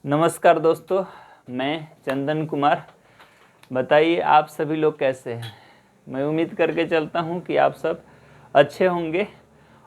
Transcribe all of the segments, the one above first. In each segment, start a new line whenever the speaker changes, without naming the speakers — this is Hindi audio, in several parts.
नमस्कार दोस्तों, मैं चंदन कुमार। बताइए आप सभी लोग कैसे हैं। मैं उम्मीद करके चलता हूं कि आप सब अच्छे होंगे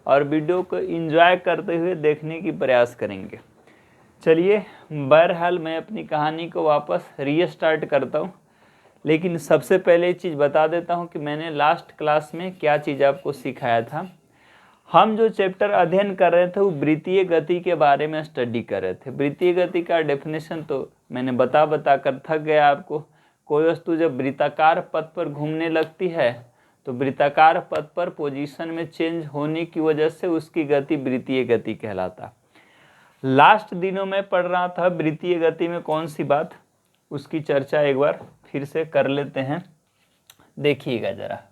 और वीडियो को एंजॉय करते हुए देखने की प्रयास करेंगे। चलिए, बहरहाल मैं अपनी कहानी को वापस रीस्टार्ट करता हूं, लेकिन सबसे पहले एक चीज़ बता देता हूं कि मैंने लास्ट क्लास में क्या चीज़ आपको सिखाया था। हम जो चैप्टर अध्ययन कर रहे थे वो वृत्तीय गति के बारे में स्टडी कर रहे थे। वृत्तीय गति का डेफिनेशन तो मैंने बता कर थक गया आपको। कोई वस्तु जब वृत्ताकार पथ पर घूमने लगती है तो वृत्ताकार पथ पर पोजीशन में चेंज होने की वजह से उसकी गति वृत्तीय गति कहलाता। लास्ट दिनों में पढ़ रहा था वृत्तीय गति में कौन सी बात, उसकी चर्चा एक बार फिर से कर लेते हैं। देखिएगा जरा,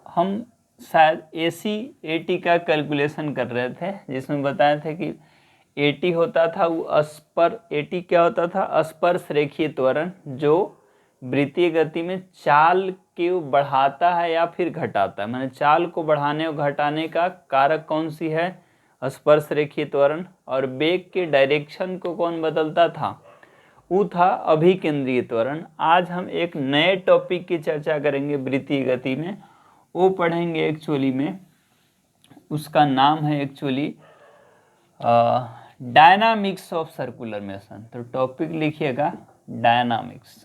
हम शायद AC/AT का कैलकुलेशन कर रहे थे, जिसमें बताए थे कि AT होता था वो AT क्या होता था, स्पर्श रेखीय त्वरण, जो वृत्तीय गति में चाल को बढ़ाता है या फिर घटाता है। माने चाल को बढ़ाने और घटाने का कारक कौन सी है, स्पर्श रेखीय त्वरण। और वेग के डायरेक्शन को कौन बदलता था, वो था अभिकेंद्रीय त्वरण। आज हम एक नए टॉपिक की चर्चा करेंगे वृत्तीय गति में, वो पढ़ेंगे एक्चुअली में, उसका नाम है actually dynamics of circular motion. तो टॉपिक लिखिएगा डायनामिक्स।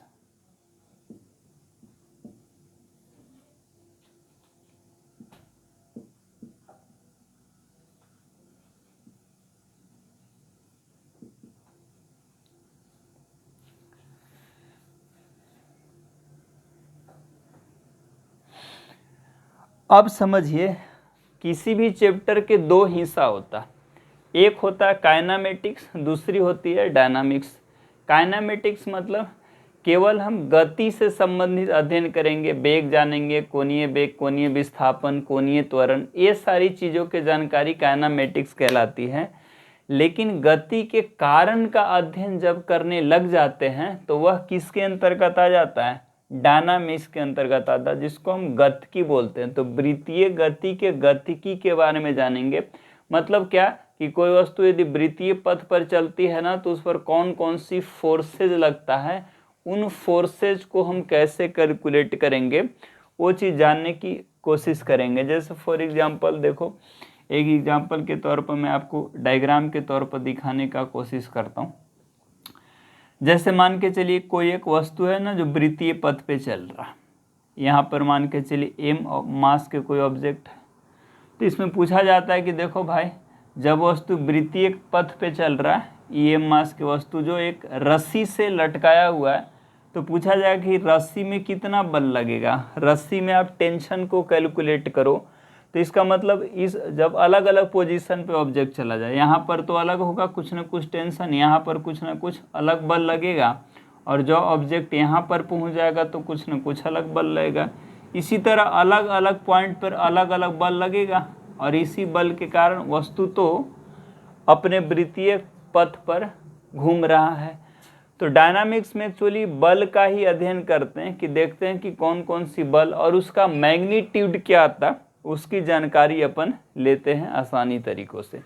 अब समझिए, किसी भी चैप्टर के दो हिस्सा होता, एक होता है काइनामेटिक्स, दूसरी होती है डायनामिक्स। काइनामेटिक्स मतलब केवल हम गति से संबंधित अध्ययन करेंगे, वेग जानेंगे, कोणीय वेग, कोणीय विस्थापन, कोणीय त्वरण, ये सारी चीज़ों की जानकारी काइनामेटिक्स कहलाती है। लेकिन गति के कारण का अध्ययन जब करने लग जाते हैं तो वह किसके अंतर्गत आ जाता है, डायनामिक्स के अंतर्गत आता है, जिसको हम गतिकी बोलते हैं। तो वृत्तीय गति के गतिकी के बारे में जानेंगे। मतलब क्या कि कोई वस्तु यदि वृत्तीय पथ पर चलती है ना, तो उस पर कौन कौन सी फोर्सेज लगता है, उन फोर्सेज को हम कैसे कैलकुलेट करेंगे, वो चीज़ जानने की कोशिश करेंगे। जैसे फॉर एग्जांपल देखो, एक एग्जांपल के तौर पर मैं आपको डायग्राम के तौर पर दिखाने का कोशिश करता हूँ। जैसे मान के चलिए कोई एक वस्तु है ना जो वृत्तीय पथ पे चल रहा, यहाँ पर मान के चलिए m मास के कोई ऑब्जेक्ट है। तो इसमें पूछा जाता है कि देखो भाई, जब वस्तु वृत्तीय पथ पे चल रहा है, m मास की वस्तु जो एक रस्सी से लटकाया हुआ है, तो पूछा जाएगा कि रस्सी में कितना बल लगेगा। रस्सी में आप टेंशन को कैलकुलेट करो, तो इसका मतलब इस जब अलग अलग पोजीशन पे ऑब्जेक्ट चला जाए, यहाँ पर तो अलग होगा कुछ ना कुछ टेंशन, यहाँ पर कुछ ना कुछ अलग बल लगेगा, और जो ऑब्जेक्ट यहाँ पर पहुँच जाएगा तो कुछ ना कुछ अलग बल लगेगा। इसी तरह अलग अलग पॉइंट पर अलग अलग बल लगेगा, और इसी बल के कारण वस्तु तो अपने वृत्तीय पथ पर घूम रहा है। तो डायनामिक्स में एक्चुअली बल का ही अध्ययन करते हैं कि देखते हैं कि कौन कौन सी बल और उसका मैग्नीट्यूड क्या आता, उसकी जानकारी अपन लेते हैं आसानी तरीकों से।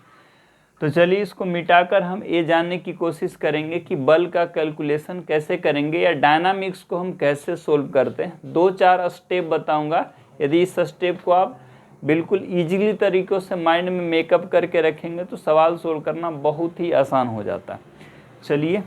तो चलिए इसको मिटाकर हम ये जानने की कोशिश करेंगे कि बल का कैलकुलेशन कैसे करेंगे या डायनामिक्स को हम कैसे सोल्व करते हैं। 2-4 स्टेप बताऊंगा। यदि इस स्टेप को आप बिल्कुल ईजिली तरीक़ों से माइंड में मेकअप करके रखेंगे तो सवाल सोल्व करना बहुत ही आसान हो जाता है। चलिए,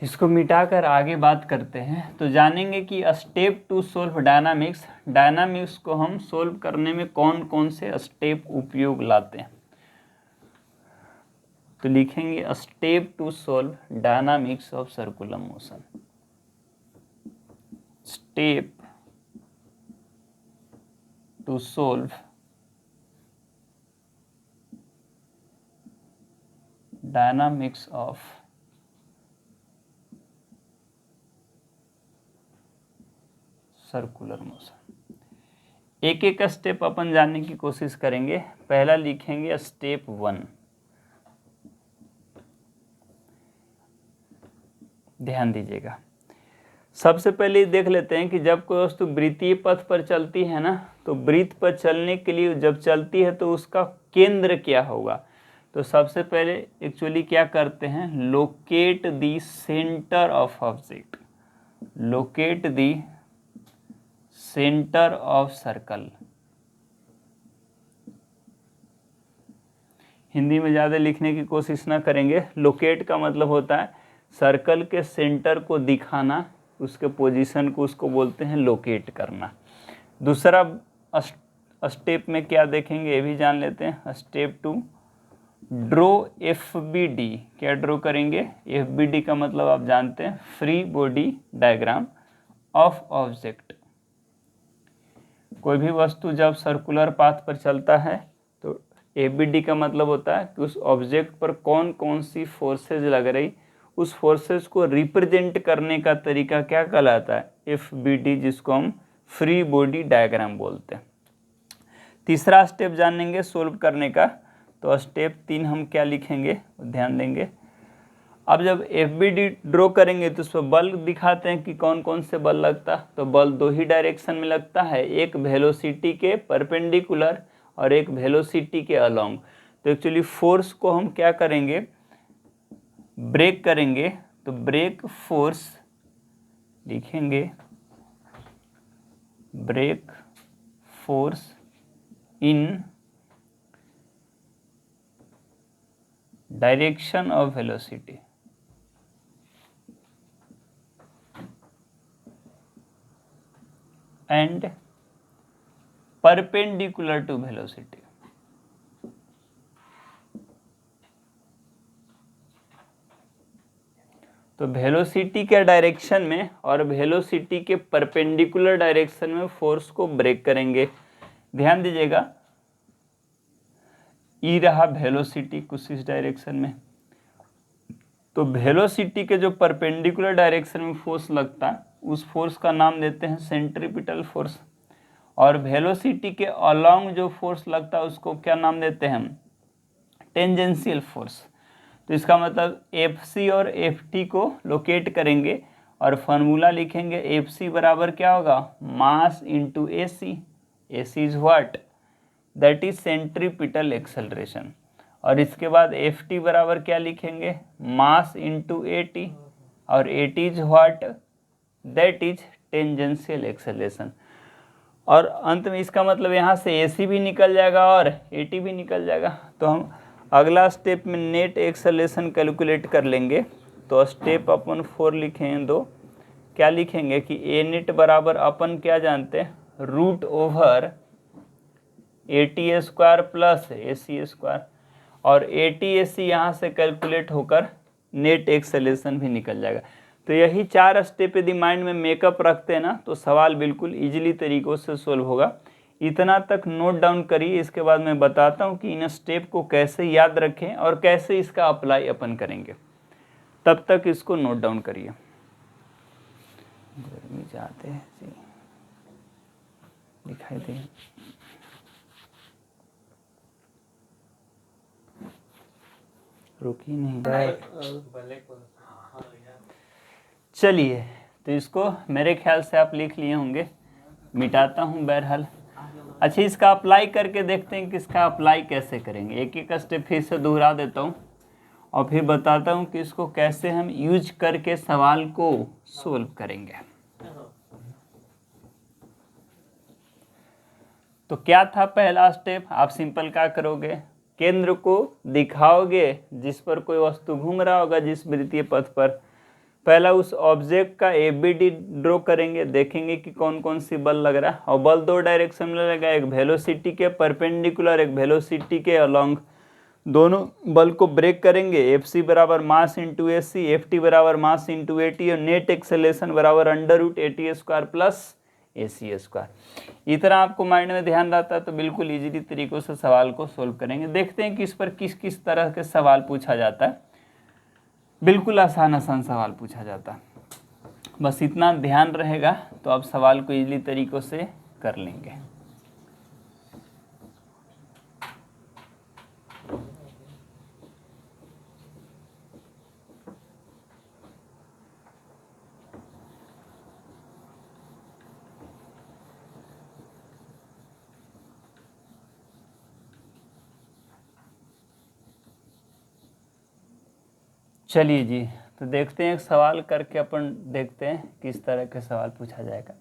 इसको मिटाकर आगे बात करते हैं। तो जानेंगे कि step to solve dynamics, dynamics को हम सोल्व करने में कौन कौन से स्टेप उपयोग लाते हैं। तो लिखेंगे step to solve dynamics of circular motion. Step to solve dynamics of circular motion. एक एक स्टेप अपन जानने की कोशिश करेंगे। पहला लिखेंगे स्टेप 1। ध्यान दीजिएगा, सबसे पहले देख लेते हैं कि जब कोई वस्तु वृत्तीय पथ पर चलती है ना, तो वृत्त पर चलने के लिए जब चलती है तो उसका केंद्र क्या होगा। तो सबसे पहले एक्चुअली क्या करते हैं, locate the centre of object, locate the centre of circle. Hindi में ज़्यादा लिखने की कोशिश ना करेंगे। लोकेट का मतलब होता है सर्कल के सेंटर को दिखाना, उसके पोजीशन को, उसको बोलते हैं लोकेट करना। दूसरा स्टेप में क्या देखेंगे ये भी जान लेते हैं। Step 2, draw FBD। क्या ड्रॉ करेंगे, FBD का मतलब आप जानते हैं free body diagram of object. कोई भी वस्तु जब सर्कुलर पाथ पर चलता है तो FBD का मतलब होता है कि उस ऑब्जेक्ट पर कौन कौन सी फोर्सेज लग रही, उस फोर्सेस को रिप्रेजेंट करने का तरीका क्या कहलाता है, FBD, जिसको हम फ्री बॉडी डायग्राम बोलते हैं। तीसरा स्टेप जानेंगे सोल्व करने का। तो स्टेप 3 हम क्या लिखेंगे, ध्यान देंगे। अब जब FBD ड्रॉ करेंगे तो उस पर बल दिखाते हैं कि कौन कौन से बल लगता। तो बल दो ही डायरेक्शन में लगता है, एक वेलोसिटी के परपेंडिकुलर और एक वेलोसिटी के अलोंग। तो एक्चुअली फोर्स को हम क्या करेंगे, ब्रेक करेंगे। तो ब्रेक फोर्स लिखेंगे, break force in direction of velocity. And perpendicular to velocity. तो वेलोसिटी के डायरेक्शन में और वेलोसिटी के परपेंडिकुलर डायरेक्शन में फोर्स को ब्रेक करेंगे। ध्यान दीजिएगा, ई रहा वेलोसिटी कुछ इस डायरेक्शन में, तो वेलोसिटी के जो परपेंडिकुलर डायरेक्शन में फोर्स लगता है उस फोर्स का नाम देते हैं सेंट्रीपिटल फोर्स। और वेलोसिटी के अलोंग जो फोर्स लगता है उसको क्या नाम देते हैं हम, टेंजेंशियल फोर्स। तो इसका मतलब FC और FT को लोकेट करेंगे और फार्मूला लिखेंगे। FC बराबर क्या होगा, mass into AC। AC is what, that is centripetal acceleration. और इसके बाद FT बराबर क्या लिखेंगे, मास इंटू AT। और AT is what, that is tangential acceleration. और अंत में इसका मतलब यहाँ से AC भी निकल जाएगा और AT भी निकल जाएगा। तो हम अगला स्टेप में नेट एक्सेलरेशन कैलकुलेट कर लेंगे। तो स्टेप अपन 4 लिखें 2, क्या लिखेंगे कि A नेट बराबर अपन क्या जानते हैं, root over AT square plus AC square. और AT AC यहाँ से कैलकुलेट होकर नेट एक्सेलरेशन भी निकल जाएगा। तो यही 4 स्टेप यदि माइंड में मेकअप रखते हैं ना तो सवाल बिल्कुल इजीली तरीक़ों से सोल्व होगा। इतना तक नोट डाउन करिए, इसके बाद मैं बताता हूँ कि इन स्टेप को कैसे याद रखें और कैसे इसका अप्लाई अपन करेंगे। तब तक इसको नोट डाउन करिए। गर्मी जाते हैं जी, दिखाई दे, रुकी नहीं। चलिए, तो इसको मेरे ख्याल से आप लिख लिए होंगे, मिटाता हूँ बहरहाल। अच्छा, इसका अप्लाई करके देखते हैं कि इसका अप्लाई कैसे करेंगे। एक एक स्टेप फिर से दोहरा देता हूँ और फिर बताता हूँ कि इसको कैसे हम यूज करके सवाल को सोल्व करेंगे। तो क्या था पहला स्टेप, आप सिंपल क्या करोगे, केंद्र को दिखाओगे जिस पर कोई वस्तु घूम रहा होगा जिस वृत्तीय पथ पर। पहला उस ऑब्जेक्ट का FBD ड्रॉ करेंगे, देखेंगे कि कौन कौन सी बल लग रहा है। और बल दो डायरेक्शन में लगेगा, एक वेलोसिटी के परपेंडिकुलर, एक वेलोसिटी के अलोंग। दोनों बल को ब्रेक करेंगे। FC बराबर मास इंटू AC, FT बराबर मास इंटू AT और नेट एक्सेलरेशन बराबर under root AT square plus AC square. इतना आपको माइंड में ध्यान रहता है तो बिल्कुल इजीली तरीकों से सवाल को सोल्व करेंगे। देखते हैं कि इस पर किस किस तरह के सवाल पूछा जाता है। बिल्कुल आसान सवाल पूछा जाता है, बस इतना ध्यान रहेगा तो आप सवाल को इजीली तरीकों से कर लेंगे। चलिए जी, तो देखते हैं एक सवाल करके अपन देखते हैं किस तरह के सवाल पूछा जाएगा।